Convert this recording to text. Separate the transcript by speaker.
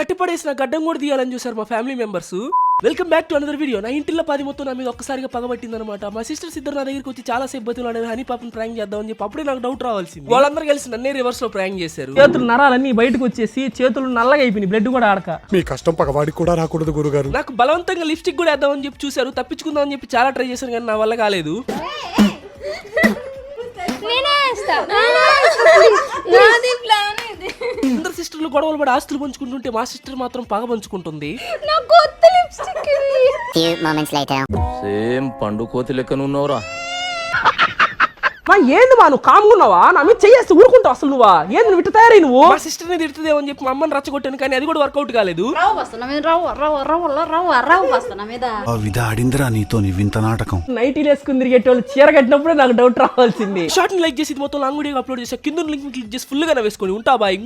Speaker 1: కట్టిపడేసిన గడ్డం కూడా తీయాలని చూసారు మా family members. Welcome back to another video. నా ఇంటిలో 10 మొత్తం నా మీద ఒక్కసారిగా పగబట్టింది అనమాట. మా సిస్టర్స్ ఇద్దరు నా దగ్గరికి వచ్చి చాలా సేపు బతులు హనీ పాపని ప్రాంక్ చేద్దామని చెప్పి అప్పుడే నాకు డౌట్ రావాల్సింది. వాళ్ళందరూ కలిసి నన్నే రివర్స్ లో ప్రాంక్ చేశారు.
Speaker 2: చేతులు నరాలన్నీ బయటకు వచ్చేసి చేతులు నల్లగా అయిపోయినాయి, బ్లడ్ కూడా ఆడక.
Speaker 3: మీ కష్టం పగవాడికి కూడా రాకూడదు గురుగారు.
Speaker 1: నాకు బలవంతంగా లిప్స్టిక్ కూడా వేద్దామని చెప్పి చూశారు, తప్పించుకుందామని చెప్పి చాలా ట్రై చేశాను కానీ నా వల్ల కాలేదు. అందరు సిస్టర్లు గొడవలు పడి ఆస్తులు పంచుకుంటుంటే మా సిస్టర్ మాత్రం పగ పంచుకుంటుంది.
Speaker 4: సేమ్ పండు కోతి లెక్కనున్నావురా.
Speaker 2: ఏంది మా నువ్వు కామ్గున్నావా? నా మీద చేసి ఊరుకుంటావు అసలు నువ్వా? ఏంది నువ్వు ఇట్లా తయారై నువ్వు?
Speaker 1: మా సిస్టర్ ని తిడుతుందేమని చెప్పి మా అమ్మని రచ్చగొట్టాను కానీ అది కూడా వర్కౌట్ కాలేదు.
Speaker 5: ఆడిందిరా నీతో నీ వింత నాటకం.
Speaker 2: నైటీలు వేసుకుని తిరిగేటోళ్ళు చీర కట్టినప్పుడే నాకు డౌట్ రావాల్సింది.
Speaker 1: షార్ట్ ని లైక్ చేసి మొత్తం లాంగ్ వీడియో అప్లోడ్ చేసా. కింద లింక్ క్లిక్ చేసి ఫుల్ గా వేసుకొని ఉంటా బాయ్.